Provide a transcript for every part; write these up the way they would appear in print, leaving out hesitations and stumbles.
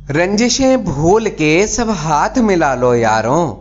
रंजिशें भूल के सब हाथ मिला लो यारों,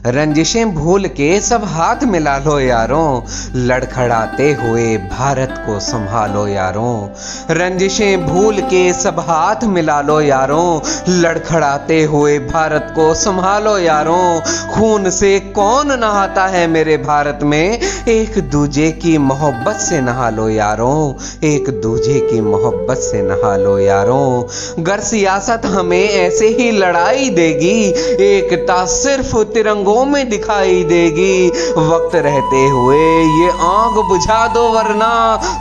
रंजिशें भूल के सब हाथ मिला लो यारों, लड़खड़ाते हुए भारत को संभालो यारों। रंजिशें भूल के सब हाथ मिला लो यारों, लड़खड़ाते हुए भारत को संभालो यारों। खून से कौन नहाता है मेरे भारत में, एक दूजे की मोहब्बत से नहा लो यारों, एक दूजे की मोहब्बत से नहा लो यारों। गर सियासत हमें ऐसे ही लड़ाई देगी, एकता सिर्फ तिरंगों में दिखाई देगी। वक्त रहते हुए ये आग बुझा दो वरना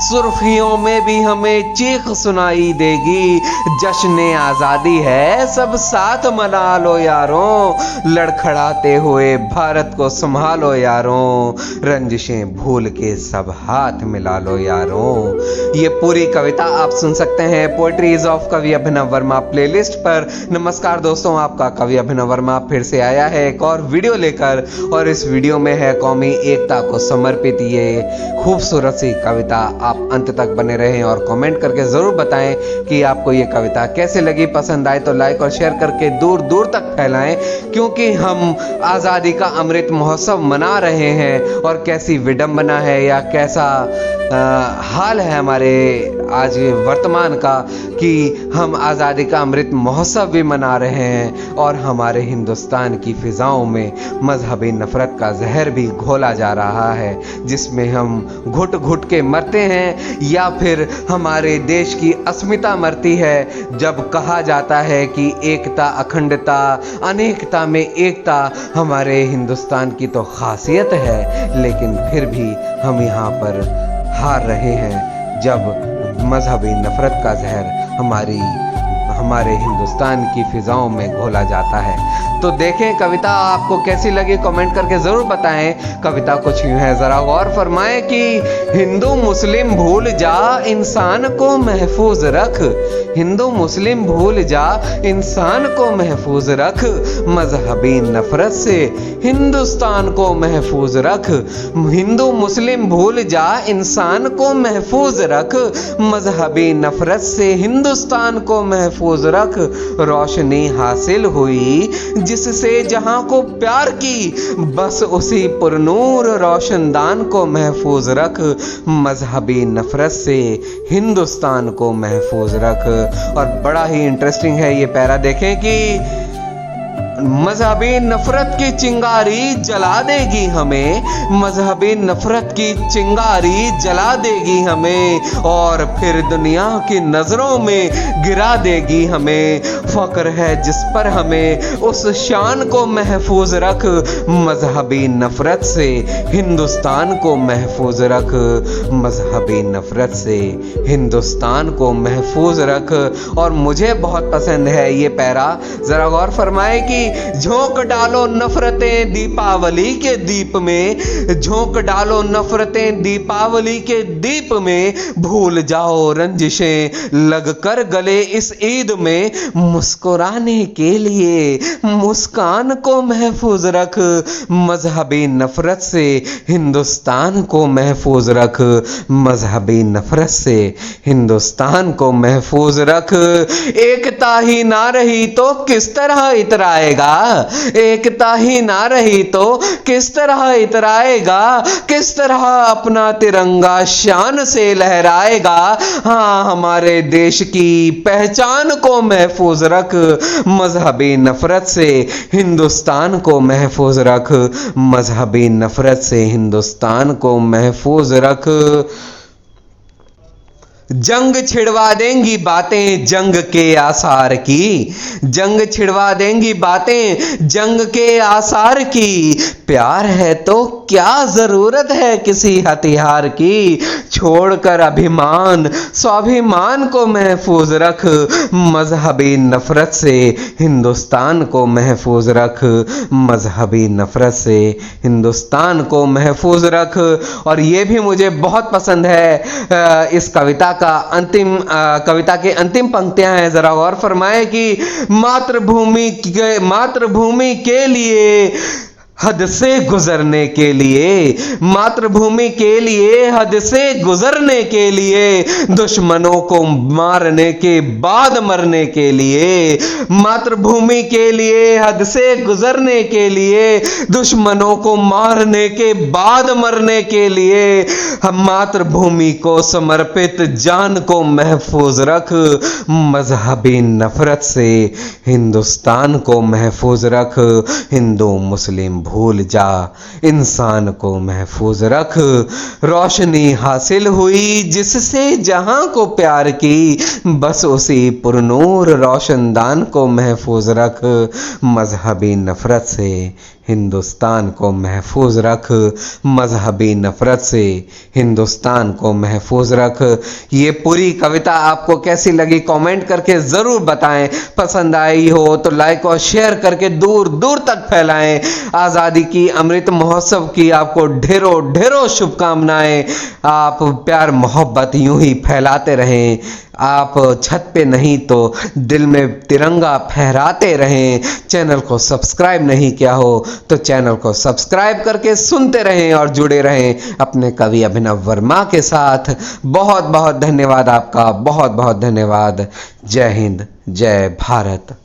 सुर्खियों में भी हमें चीख सुनाई देगी। जश्न आजादी है सब साथ मना लो यारों, लड़खड़ाते हुए भारत को संभालो यारों। रंजिशें भूल के सब हाथ मिला लो यारों। ये पूरी कविता आप सुन सकते हैं पोएट्रीज ऑफ कवि अभिनव वर्मा प्लेलिस्ट पर। नमस्कार दोस्तों, आपका कवि अभिनव वर्मा फिर से आया है एक और वीडियो लेकर, और इस वीडियो में है कौमी एकता को समर्पित ये खूबसूरत सी कविता। आप अंत तक बने रहें और कमेंट करके जरूर बताएं कि आपको ये कविता कैसे लगी। पसंद आए तो लाइक और शेयर करके दूर दूर तक फैलाएं, क्योंकि हम आज़ादी का अमृत महोत्सव मना रहे हैं और कैसी विडंबना है या कैसा हाल है हमारे आज वर्तमान का कि हम आज़ादी का अमृत महोत्सव भी मना रहे हैं और हमारे हिंदुस्तान की फिजाओं में मजहबी नफरत का जहर भी घोला जा रहा है, जिसमें हम घुट घुट के मरते हैं या फिर हमारे देश की अस्मिता मरती है। जब कहा जाता है कि एकता, अखंडता, अनेकता में एकता हमारे हिंदुस्तान की तो खासियत है, लेकिन फिर भी हम यहाँ पर हार रहे हैं जब मजहबी नफरत का जहर हमारे हिंदुस्तान की फिजाओं में घोला जाता है। तो देखें कविता आपको कैसी लगी, कमेंट करके जरूर बताएं। कविता कुछ यूं है, जरा गौर फरमाएं कि हिंदू मुस्लिम भूल जा इंसान को महफूज रख, हिंदू मुस्लिम भूल जा इंसान को महफूज रख, मजहबी नफरत से हिंदुस्तान को महफूज रख। हिंदू मुस्लिम भूल जा इंसान को महफूज रख, मजहबी नफरत से हिंदुस्तान को महफूज रख। रोशनी हासिल हुई जिससे जहां को प्यार की, बस उसी पुरनूर रोशनदान को महफूज रख, मजहबी नफरत से हिंदुस्तान को महफूज रख। और बड़ा ही इंटरेस्टिंग है ये पैरा, देखें कि मजहबी नफरत की चिंगारी जला देगी हमें, मजहबी नफरत की चिंगारी जला देगी हमें, और फिर दुनिया की नजरों में गिरा देगी हमें। फक्र है जिस पर हमें, उस शान को महफूज रख, मजहबी नफरत से हिंदुस्तान को महफूज रख, मजहबी नफरत से हिंदुस्तान को महफूज रख। और मुझे बहुत पसंद है ये पैरा, जरा गौर फरमाए कि झोंक डालो नफरतें दीपावली के दीप में, झोंक डालो नफरतें दीपावली के दीप में, भूल जाओ रंजिशें लगकर गले इस ईद में, मुस्कुराने के लिए मुस्कान को महफूज रख, मजहबी नफरत से हिंदुस्तान को महफूज रख, मजहबी नफरत से हिंदुस्तान को महफूज रख। एकता ही ना रही तो किस तरह इतराएगा, एकता ही ना रही तो किस तरह इतराएगा, किस तरह अपना तिरंगा शान से लहराएगा। हाँ, हमारे देश की पहचान को महफूज रख, मजहबी नफरत से हिंदुस्तान को महफूज रख, मजहबी नफरत से हिंदुस्तान को महफूज रख। जंग छिड़वा देंगी बातें जंग के आसार की, जंग छिड़वा देंगी बातें जंग के आसार की, प्यार है तो क्या जरूरत है किसी हथियार की, छोड़कर अभिमान स्वाभिमान को महफूज रख, मजहबी नफरत से हिंदुस्तान को महफूज रख, मजहबी नफरत से हिंदुस्तान को महफूज रख। और ये भी मुझे बहुत पसंद है इस कविता कविता के अंतिम पंक्तियां हैं, जरा गौर फरमाएं कि मातृभूमि के लिए हद से गुजरने के लिए, मातृभूमि के लिए, हद से गुजरने के लिए, दुश्मनों को मारने के बाद मरने के लिए, मातृभूमि के लिए, हद से गुजरने के लिए, दुश्मनों को मारने के बाद मरने के लिए, हम मातृभूमि को समर्पित जान को महफूज रख, मजहबी नफरत से हिंदुस्तान को महफूज रख, हिंदू मुस्लिम भूल जा, इंसान को महफूज रख। रोशनी हासिल हुई जिससे जहां को प्यार की, बस उसी पुरनूर रोशनदान को महफूज रख, मजहबी नफरत से हिंदुस्तान को महफूज रख, मजहबी नफरत से हिंदुस्तान को महफूज रख। ये पूरी कविता आपको कैसी लगी कमेंट करके ज़रूर बताएं। पसंद आई हो तो लाइक और शेयर करके दूर दूर तक फैलाएं। आज़ादी की अमृत महोत्सव की आपको ढेरों ढेरों शुभकामनाएं। आप प्यार मोहब्बत यूं ही फैलाते रहें। आप छत पे नहीं तो दिल में तिरंगा फहराते रहें। चैनल को सब्सक्राइब नहीं किया हो तो चैनल को सब्सक्राइब करके सुनते रहें और जुड़े रहें अपने कवि अभिनव वर्मा के साथ। बहुत बहुत धन्यवाद आपका, बहुत बहुत धन्यवाद। जय हिंद, जय भारत।